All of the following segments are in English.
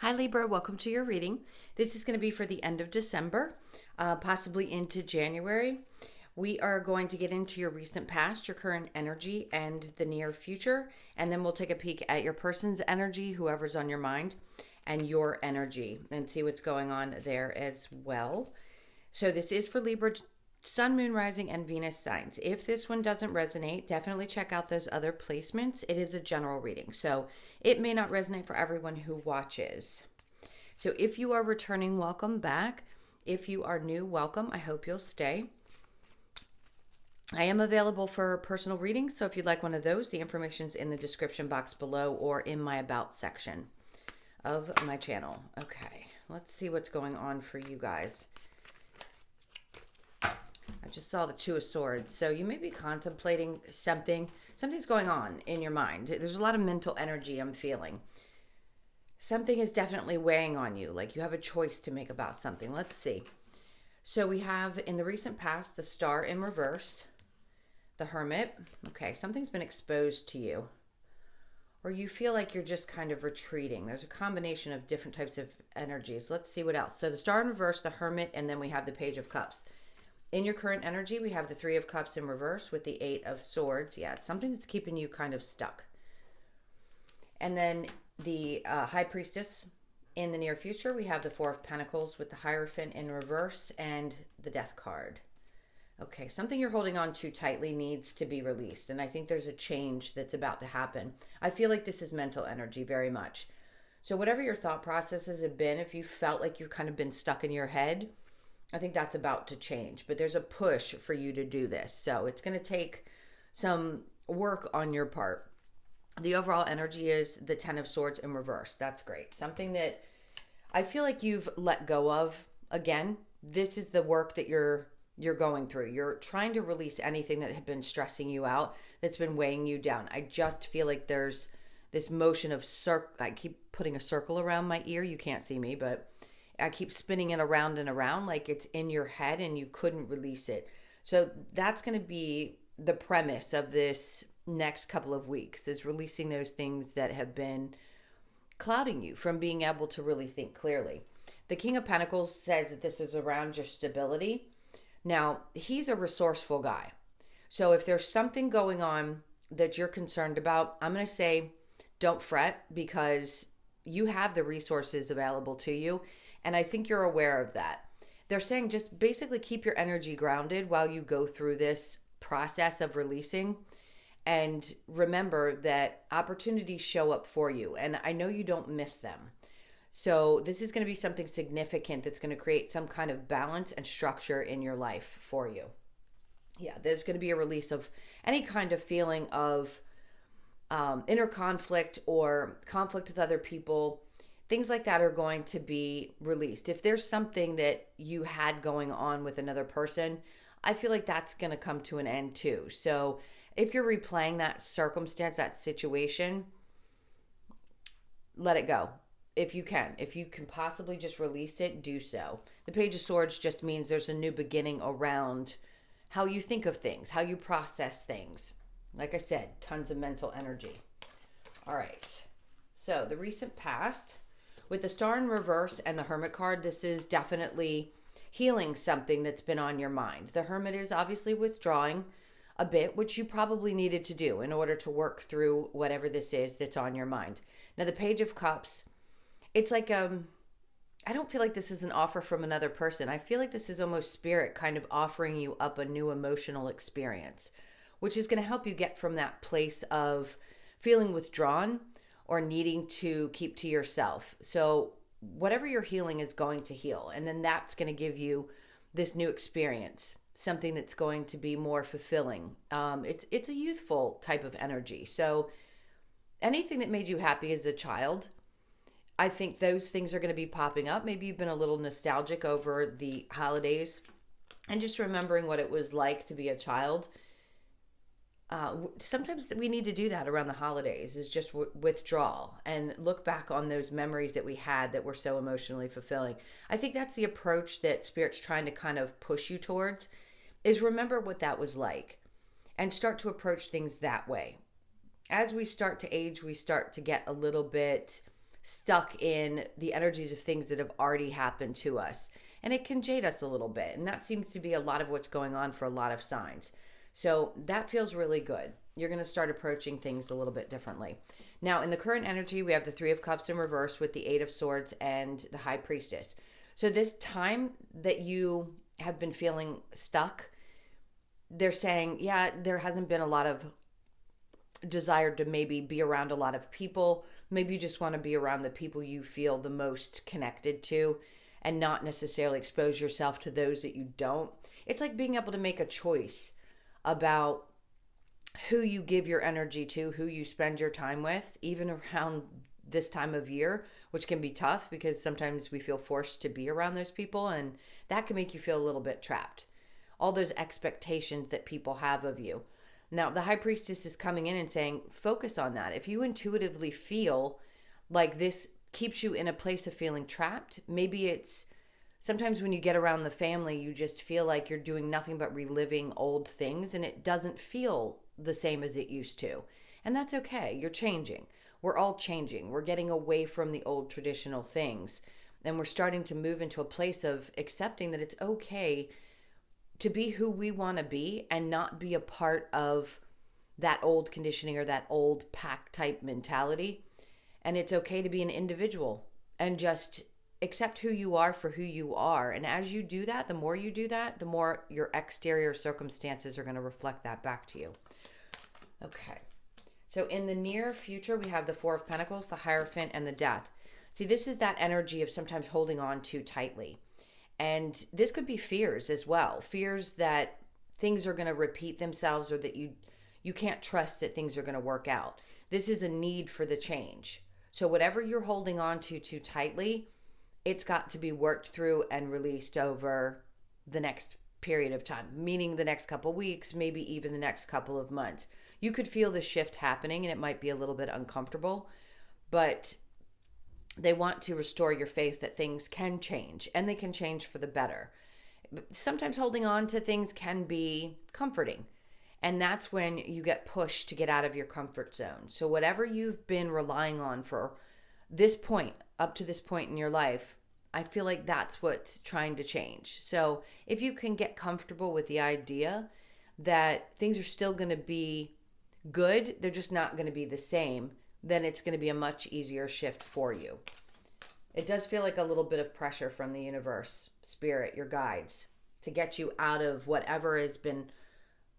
Hi Libra, welcome to your reading. This is going to be for the end of December, possibly into January. We are going to get into your recent past, your current energy, and the near future. And then we'll take a peek at your person's energy, whoever's on your mind, and your energy, and see what's going on there as well. So this is for Libra, Sun, Moon, Rising, and Venus signs. If this one doesn't resonate, definitely check out those other placements. It is a general reading, so it may not resonate for everyone who watches. So if you are returning, welcome back. If you are new, welcome. I hope you'll stay. I am available for personal readings, so if you'd like one of those, the information's in the description box below or in my About section of my channel. Okay, let's see what's going on for you guys. I just saw the Two of Swords. So you may be contemplating something. Something's going on in your mind. There's a lot of mental energy I'm feeling. Something is definitely weighing on you. Like you have a choice to make about something. Let's see. So we have in the recent past, the Star in reverse, the Hermit. Okay, something's been exposed to you. Or you feel like you're just kind of retreating. There's a combination of different types of energies. Let's see what else. So the Star in reverse, the Hermit, and then we have the Page of Cups. In your current energy, we have the Three of Cups in reverse with the Eight of Swords. Yeah, it's something that's keeping you kind of stuck. And then the High Priestess in the near future, we have the Four of Pentacles with the Hierophant in reverse and the Death card. Okay, something you're holding on to tightly needs to be released. And I think there's a change that's about to happen. I feel like this is mental energy very much. So whatever your thought processes have been, if you felt like you've kind of been stuck in your head, I think that's about to change, but there's a push for you to do this. So it's going to take some work on your part. The overall energy is the Ten of Swords in reverse. That's great. Something that I feel like you've let go of. Again, this is the work that you're going through. You're trying to release anything that had been stressing you out, that's been weighing you down. I just feel like there's this motion of I keep putting a circle around my ear. You can't see me, but I keep spinning it around and around like it's in your head and you couldn't release it. So that's going to be the premise of this next couple of weeks, is releasing those things that have been clouding you from being able to really think clearly. The King of Pentacles says that this is around your stability. Now, he's a resourceful guy. So if there's something going on that you're concerned about, I'm going to say don't fret, because you have the resources available to you. And I think you're aware of that. They're saying just basically keep your energy grounded while you go through this process of releasing. And remember that opportunities show up for you. And I know you don't miss them. So this is going to be something significant that's going to create some kind of balance and structure in your life for you. Yeah, there's going to be a release of any kind of feeling of inner conflict or conflict with other people. Things like that are going to be released. If there's something that you had going on with another person, I feel like that's going to come to an end too. So if you're replaying that circumstance, that situation, let it go. If you can possibly just release it, do so. The Page of Swords just means there's a new beginning around how you think of things, how you process things. Like I said, tons of mental energy. All right. So the recent past, with the Star in reverse and the Hermit card, this is definitely healing something that's been on your mind. The Hermit is obviously withdrawing a bit, which you probably needed to do in order to work through whatever this is that's on your mind. Now, the Page of Cups, it's like, I don't feel like this is an offer from another person. I feel like this is almost spirit kind of offering you up a new emotional experience, which is going to help you get from that place of feeling withdrawn or needing to keep to yourself. So whatever you're healing is going to heal. And then that's going to give you this new experience, something that's going to be more fulfilling. It's a youthful type of energy. So anything that made you happy as a child, I think those things are going to be popping up. Maybe you've been a little nostalgic over the holidays and just remembering what it was like to be a child. Sometimes we need to do that around the holidays, is just withdraw and look back on those memories that we had that were so emotionally fulfilling. I think that's the approach that Spirit's trying to kind of push you towards, is remember what that was like and start to approach things that way. As we start to age, we start to get a little bit stuck in the energies of things that have already happened to us. And it can jade us a little bit. And that seems to be a lot of what's going on for a lot of signs. So that feels really good. You're going to start approaching things a little bit differently. Now, in the current energy, we have the Three of Cups in reverse with the Eight of Swords and the High Priestess. So this time that you have been feeling stuck, they're saying, yeah, there hasn't been a lot of desire to maybe be around a lot of people. Maybe you just want to be around the people you feel the most connected to and not necessarily expose yourself to those that you don't. It's like being able to make a choice about who you give your energy to, who you spend your time with, even around this time of year, which can be tough because sometimes we feel forced to be around those people, and that can make you feel a little bit trapped. All those expectations that people have of you. Now, the High Priestess is coming in and saying, focus on that. If you intuitively feel like this keeps you in a place of feeling trapped, maybe it's sometimes when you get around the family, you just feel like you're doing nothing but reliving old things, and it doesn't feel the same as it used to. And that's okay. You're changing. We're all changing. We're getting away from the old traditional things, and we're starting to move into a place of accepting that it's okay to be who we want to be and not be a part of that old conditioning or that old pack type mentality. And it's okay to be an individual and just accept who you are for who you are. And as you do that, the more you do that, the more your exterior circumstances are going to reflect that back to you. Okay. So in the near future, we have the Four of Pentacles, the Hierophant, and the Death. See, this is that energy of sometimes holding on too tightly. And this could be fears as well. Fears that things are going to repeat themselves or that you can't trust that things are going to work out. This is a need for the change. So whatever you're holding on to too tightly, it's got to be worked through and released over the next period of time, meaning the next couple of weeks, maybe even the next couple of months. You could feel the shift happening and it might be a little bit uncomfortable, but they want to restore your faith that things can change and they can change for the better. Sometimes holding on to things can be comforting, and that's when you get pushed to get out of your comfort zone. So whatever you've been relying on for this point, up to this point in your life, I feel like that's what's trying to change. So if you can get comfortable with the idea that things are still going to be good, they're just not going to be the same, then it's going to be a much easier shift for you. It does feel like a little bit of pressure from the universe, spirit, your guides, to get you out of whatever has been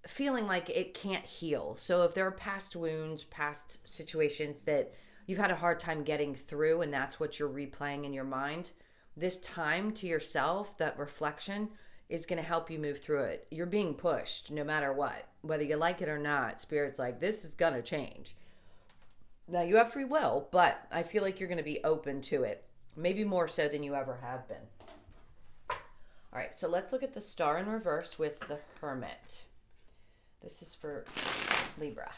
feeling like it can't heal. So if there are past wounds, past situations that you've had a hard time getting through, and that's what you're replaying in your mind, this time to yourself, that reflection, is going to help you move through it. You're being pushed no matter what. Whether you like it or not, Spirit's like, this is going to change. Now, you have free will, but I feel like you're going to be open to it. Maybe more so than you ever have been. All right, so let's look at the Star in reverse with the Hermit. This is for Libra.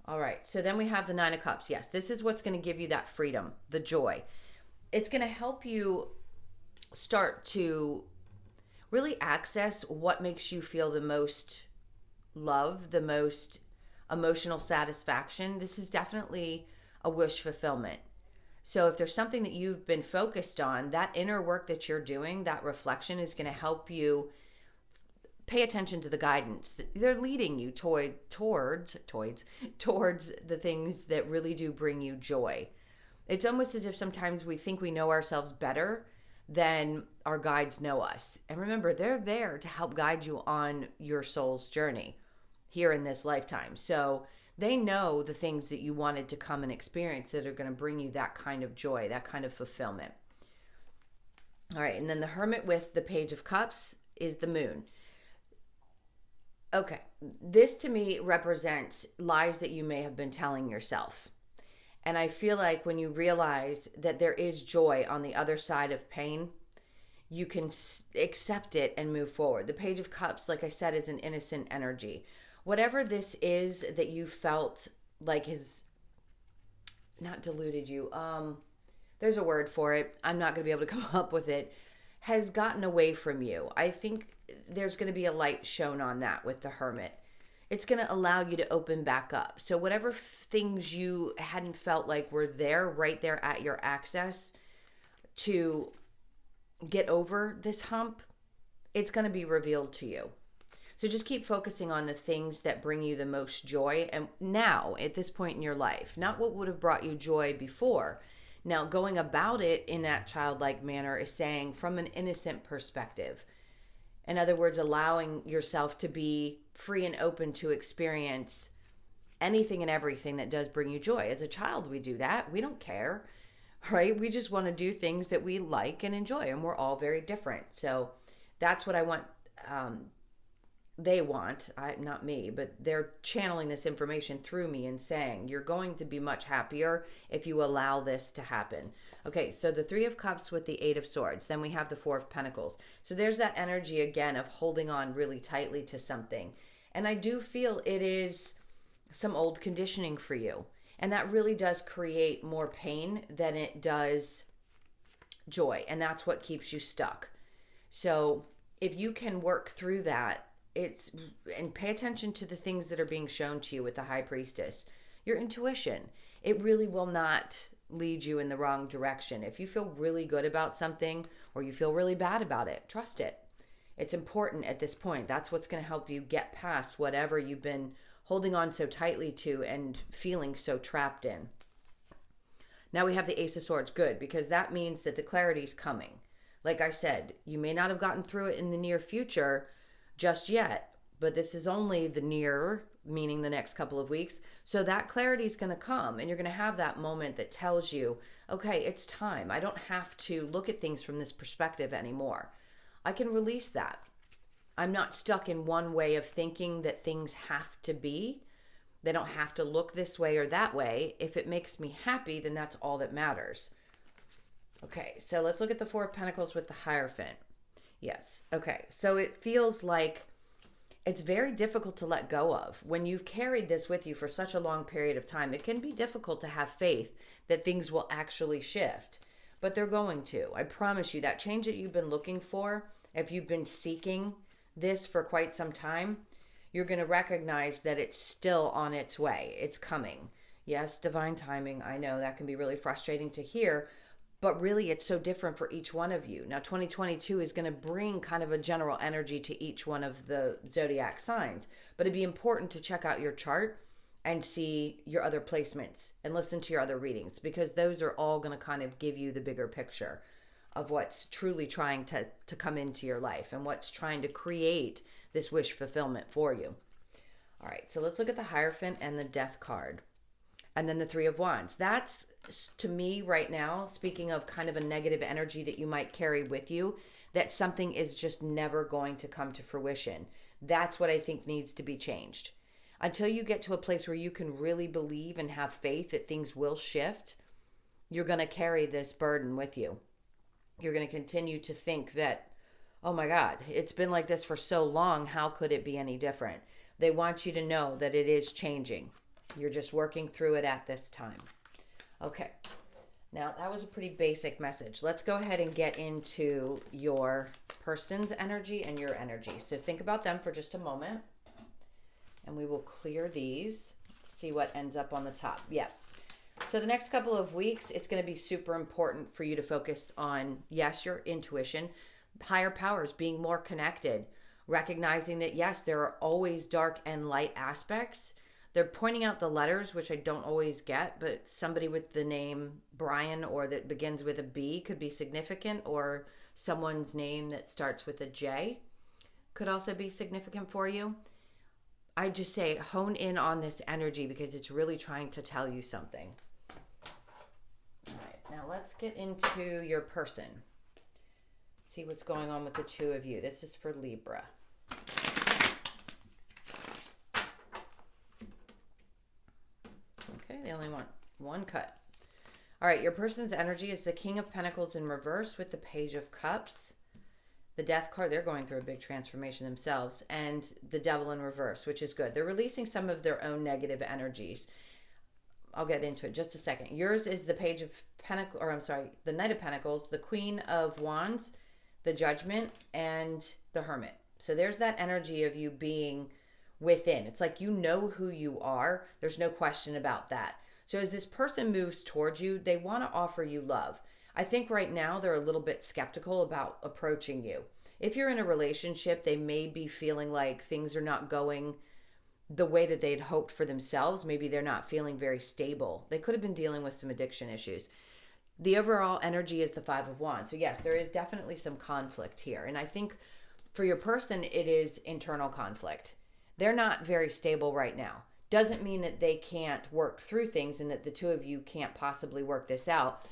All right, so then we have the Nine of Cups. Yes, this is what's going to give you that freedom, the joy. It's going to help you start to really access what makes you feel the most love, the most emotional satisfaction. This is definitely a wish fulfillment. So if there's something that you've been focused on, that inner work that you're doing, that reflection is going to help you pay attention to the guidance. They're leading you towards the things that really do bring you joy. It's almost as if sometimes we think we know ourselves better than our guides know us. And remember, they're there to help guide you on your soul's journey here in this lifetime. So they know the things that you wanted to come and experience that are going to bring you that kind of joy, that kind of fulfillment. All right, and then the Hermit with the Page of Cups is the Moon. Okay, this to me represents lies that you may have been telling yourself. And I feel like when you realize that there is joy on the other side of pain, you can accept it and move forward. The Page of Cups, like I said, is an innocent energy. Whatever this is that you felt like has not deluded you, there's a word for it. I'm not going to be able to come up with it. Has gotten away from you. I think there's going to be a light shown on that with the Hermit. it's going to allow you to open back up. So whatever things you hadn't felt like were there, right there at your access to get over this hump, it's going to be revealed to you. So just keep focusing on the things that bring you the most joy, and now at this point in your life, not what would have brought you joy before. Now, going about it in that childlike manner is saying from an innocent perspective. In other words, allowing yourself to be free and open to experience anything and everything that does bring you joy. As a child, we do that. We don't care, right? We just want to do things that we like and enjoy, and we're all very different. So that's what I want. They want, not me, but they're channeling this information through me and saying, you're going to be much happier if you allow this to happen. Okay, so the Three of Cups with the Eight of Swords. Then we have the Four of Pentacles. So there's that energy again of holding on really tightly to something. And I do feel it is some old conditioning for you. And that really does create more pain than it does joy. And that's what keeps you stuck. So if you can work through that, and pay attention to the things that are being shown to you with the High Priestess, your intuition, it really will not lead you in the wrong direction. If you feel really good about something or you feel really bad about it, trust it. It's important at this point. That's what's going to help you get past whatever you've been holding on so tightly to and feeling so trapped in. Now we have the Ace of Swords. Good, because that means that the clarity is coming. Like I said, you may not have gotten through it in the near future just yet, but this is only the near, meaning the next couple of weeks. So that clarity is going to come, and you're going to have that moment that tells you, okay, it's time. I don't have to look at things from this perspective anymore. I can release that. I'm not stuck in one way of thinking that things have to be. They don't have to look this way or that way. If it makes me happy, then that's all that matters. Okay, so let's look at the Four of Pentacles with the Hierophant. Yes. Okay. So it feels like it's very difficult to let go of. When you've carried this with you for such a long period of time, it can be difficult to have faith that things will actually shift. But they're going to. I promise you, that change that you've been looking for, if you've been seeking this for quite some time, you're going to recognize that it's still on its way. It's coming. Yes, divine timing. I know that can be really frustrating to hear. But really, it's so different for each one of you. Now, 2022 is going to bring kind of a general energy to each one of the zodiac signs. But it'd be important to check out your chart and see your other placements and listen to your other readings, because those are all going to kind of give you the bigger picture of what's truly trying to come into your life and what's trying to create this wish fulfillment for you. All right, so let's look at the Hierophant and the Death card. And then the Three of Wands. That's, to me right now, speaking of kind of a negative energy that you might carry with you, that something is just never going to come to fruition. That's what I think needs to be changed. Until you get to a place where you can really believe and have faith that things will shift, you're going to carry this burden with you. You're going to continue to think that, oh my God, it's been like this for so long. How could it be any different? They want you to know that it is changing. You're just working through it at this time. Okay. Now, that was a pretty basic message. Let's go ahead and get into your person's energy and your energy. So think about them for just a moment. And we will clear these. See what ends up on the top. Yeah. So the next couple of weeks, it's going to be super important for you to focus on, yes, your intuition, higher powers, being more connected, recognizing that, yes, there are always dark and light aspects. They're pointing out the letters, which I don't always get, but somebody with the name Brian or that begins with a B could be significant, or someone's name that starts with a J could also be significant for you. I just say hone in on this energy because it's really trying to tell you something. All right, now let's get into your person. See what's going on with the two of you. This is for Libra. Okay, they only want one cut. All right, your person's energy is the King of Pentacles in reverse with the Page of Cups. The Death card, they're going through a big transformation themselves. And the Devil in reverse, which is good. They're releasing some of their own negative energies. I'll get into it in just a second. Yours is the Page of Pentacles, or I'm sorry, the Knight of Pentacles, the Queen of Wands, the Judgment, and the Hermit. So there's that energy of you being within. It's like you know who you are. There's no question about that. So as this person moves towards you, they want to offer you love. I think right now they're a little bit skeptical about approaching you. If you're in a relationship, they may be feeling like things are not going the way that they'd hoped for themselves. Maybe they're not feeling very stable. They could have been dealing with some addiction issues. The overall energy is the Five of Wands. So yes, there is definitely some conflict here. And I think for your person, it is internal conflict. They're not very stable right now. Doesn't mean that they can't work through things and that the two of you can't possibly work this out.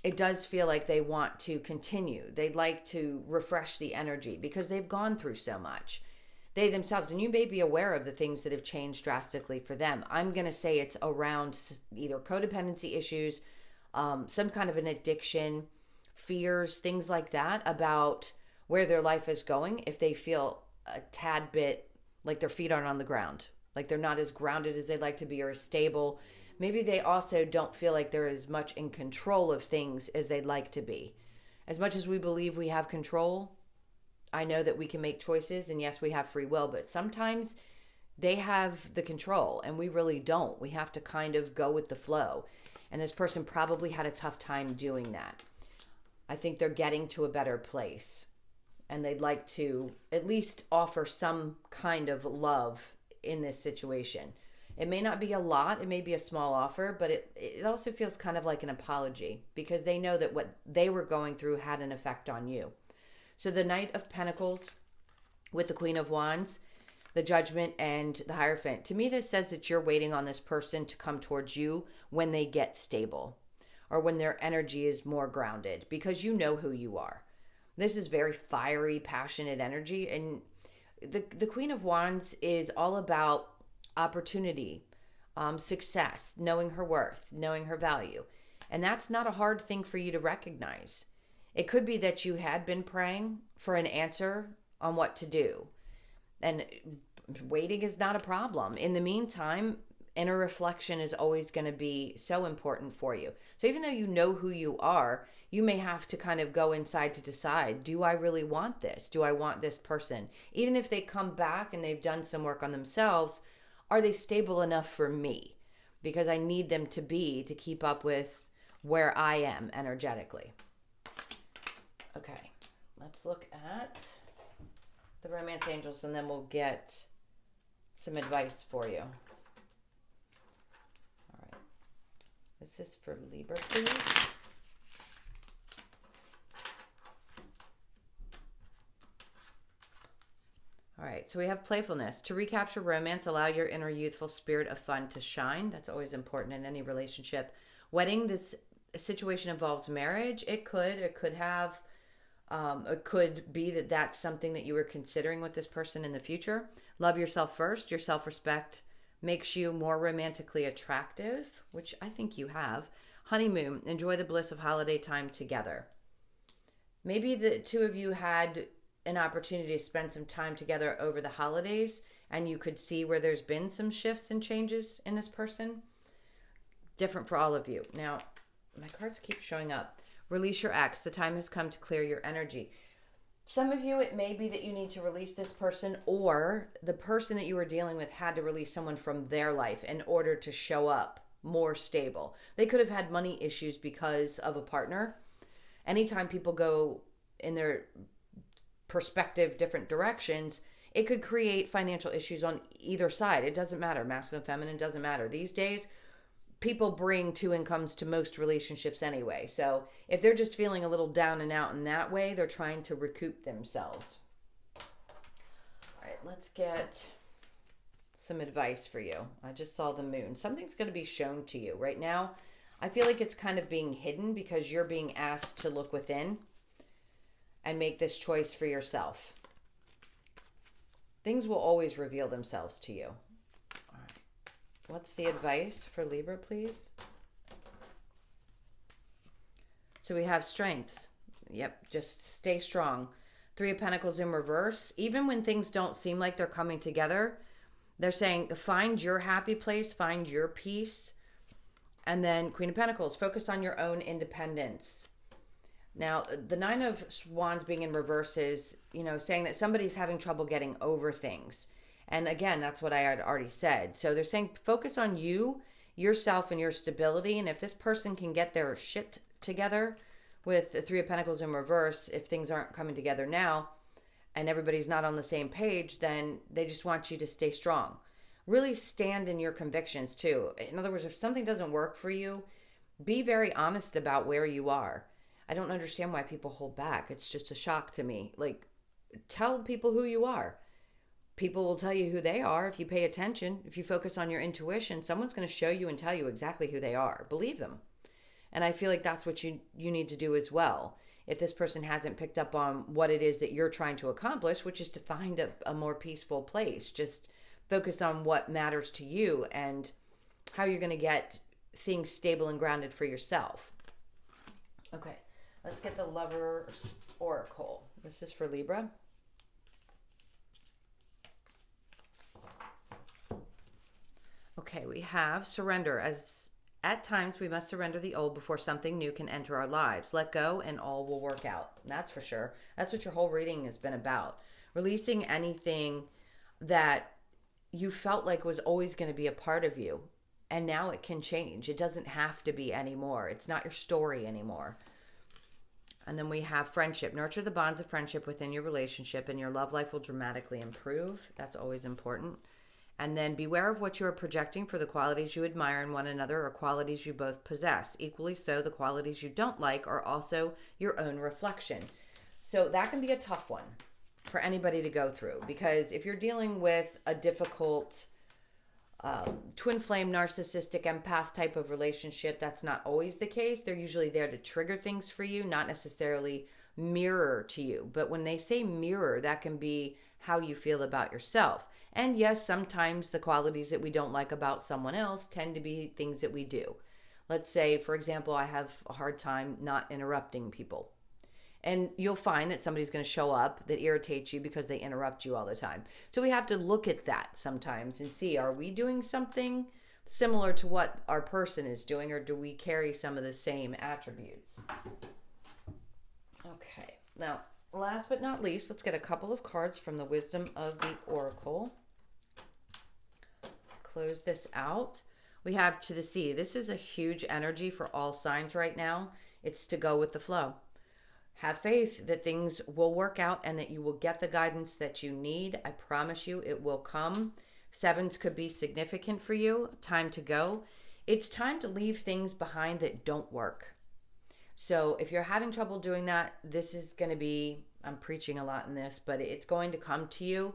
It does feel like they want to continue. They'd like to refresh the energy because they've gone through so much. They themselves, and you may be aware of the things that have changed drastically for them. I'm going to say it's around either codependency issues, some kind of an addiction, fears, things like that about where their life is going. If they feel a tad bit like their feet aren't on the ground, like they're not as grounded as they'd like to be or as stable. Maybe they also don't feel like they're as much in control of things as they'd like to be. As much as we believe we have control, I know that we can make choices, and yes, we have free will, but sometimes they have the control and we really don't. We have to kind of go with the flow. And this person probably had a tough time doing that. I think they're getting to a better place and they'd like to at least offer some kind of love in this situation. It may not be a lot, it may be a small offer, but it also feels kind of like an apology because they know that what they were going through had an effect on you. So the Knight of Pentacles with the Queen of Wands, the Judgment, and the Hierophant. To me, this says that you're waiting on this person to come towards you when they get stable or when their energy is more grounded because you know who you are. This is very fiery, passionate energy. And the Queen of Wands is all about opportunity, success, knowing her worth, knowing her value. And that's not a hard thing for you to recognize. It could be that you had been praying for an answer on what to do. And waiting is not a problem. In the meantime, inner reflection is always going to be so important for you. So even though you know who you are, you may have to kind of go inside to decide, do I really want this? Do I want this person? Even if they come back and they've done some work on themselves, are they stable enough for me? Because I need them to be to keep up with where I am energetically. Okay, let's look at the romance angels and then we'll get some advice for you. All right. This is for Libra, please. All right, so we have playfulness. To recapture romance, allow your inner youthful spirit of fun to shine. That's always important in any relationship. Wedding, this situation involves marriage. It could have, it could be that that's something that you were considering with this person in the future. Love yourself first. Your self-respect makes you more romantically attractive, which I think you have. Honeymoon, enjoy the bliss of holiday time together. Maybe the two of you had an opportunity to spend some time together over the holidays and you could see where there's been some shifts and changes in this person. Different for all of you. Now, my cards keep showing up. Release your ex. The time has come to clear your energy. Some of you, it may be that you need to release this person, or the person that you were dealing with had to release someone from their life in order to show up more stable. They could have had money issues because of a partner. Anytime people go in their perspective different directions, it could create financial issues on either side. It doesn't matter. Masculine, feminine, doesn't matter. These days, people bring two incomes to most relationships anyway. So if they're just feeling a little down and out in that way, they're trying to recoup themselves. All right, let's get some advice for you. I just saw the moon. Something's going to be shown to you right now. I feel like it's kind of being hidden because you're being asked to look within and make this choice for yourself. Things will always reveal themselves to you. All right. What's the advice for Libra, please? So we have strength. Yep, just stay strong. Three of Pentacles in reverse. Even when things don't seem like they're coming together, they're saying find your happy place, find your peace. And then Queen of Pentacles, focus on your own independence. Now, the Nine of Wands being in reverse is, saying that somebody's having trouble getting over things. And again, that's what I had already said. So they're saying focus on you, yourself, and your stability. And if this person can get their shit together with the Three of Pentacles in reverse, if things aren't coming together now and everybody's not on the same page, then they just want you to stay strong. Really stand in your convictions too. In other words, if something doesn't work for you, be very honest about where you are. I don't understand why people hold back. It's just a shock to me. Like, tell people who you are. People will tell you who they are if you pay attention. If you focus on your intuition, someone's going to show you and tell you exactly who they are. Believe them. And I feel like that's what you need to do as well. If this person hasn't picked up on what it is that you're trying to accomplish, which is to find a more peaceful place, just focus on what matters to you and how you're going to get things stable and grounded for yourself. Okay, let's get the Lover's Oracle. This is for Libra. Okay, we have surrender. As at times we must surrender the old before something new can enter our lives. Let go and all will work out. That's for sure. That's what your whole reading has been about. Releasing anything that you felt like was always going to be a part of you. And now it can change. It doesn't have to be anymore. It's not your story anymore. And then we have friendship. Nurture the bonds of friendship within your relationship and your love life will dramatically improve. That's always important. And then beware of what you are projecting, for the qualities you admire in one another are qualities you both possess. Equally so, the qualities you don't like are also your own reflection. So that can be a tough one for anybody to go through, because if you're dealing with a difficult twin flame, narcissistic, empath type of relationship, that's not always the case. They're usually there to trigger things for you, not necessarily mirror to you. But when they say mirror, that can be how you feel about yourself. And yes, sometimes the qualities that we don't like about someone else tend to be things that we do. Let's say, for example, I have a hard time not interrupting people. And you'll find that somebody's going to show up that irritates you because they interrupt you all the time. So we have to look at that sometimes and see, are we doing something similar to what our person is doing, or do we carry some of the same attributes? Okay, now last but not least, let's get a couple of cards from the Wisdom of the Oracle. Let's close this out. We have To the Sea. This is a huge energy for all signs right now. It's to go with the flow. Have faith that things will work out and that you will get the guidance that you need. I promise you it will come. Sevens could be significant for you. Time to go. It's time to leave things behind that don't work. So if you're having trouble doing that, this is going to be, I'm preaching a lot in this, but it's going to come to you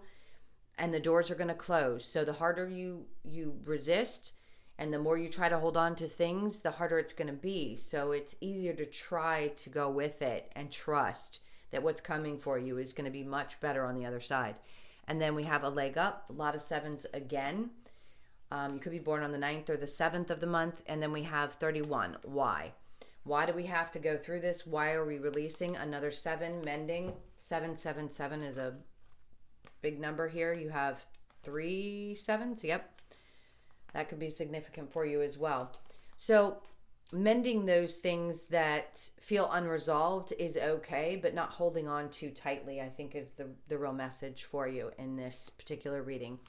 and the doors are going to close. So the harder you resist and the more you try to hold on to things, the harder it's going to be. So it's easier to try to go with it and trust that what's coming for you is going to be much better on the other side. And then we have a leg up, a lot of sevens again. You could be born on the 9th or the 7th of the month. And then we have 31. Why? Why do we have to go through this? Why are we releasing another 7, mending? 777 is a big number here. You have 3 sevens. Yep. That could be significant for you as well. So mending those things that feel unresolved is okay, but not holding on too tightly, I think, is the real message for you in this particular reading.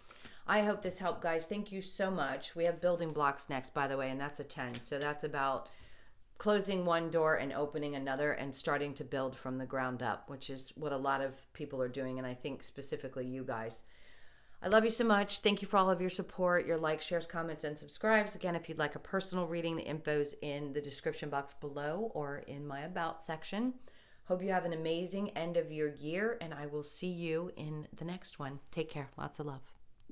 I hope this helped, guys. Thank you so much. We have building blocks next, by the way, and that's a 10. So that's about closing one door and opening another and starting to build from the ground up, which is what a lot of people are doing, and I think specifically you guys. I love you so much. Thank you for all of your support, your likes, shares, comments, and subscribes. Again, if you'd like a personal reading, the info's in the description box below or in my About section. Hope you have an amazing end of your year, and I will see you in the next one. Take care. Lots of love.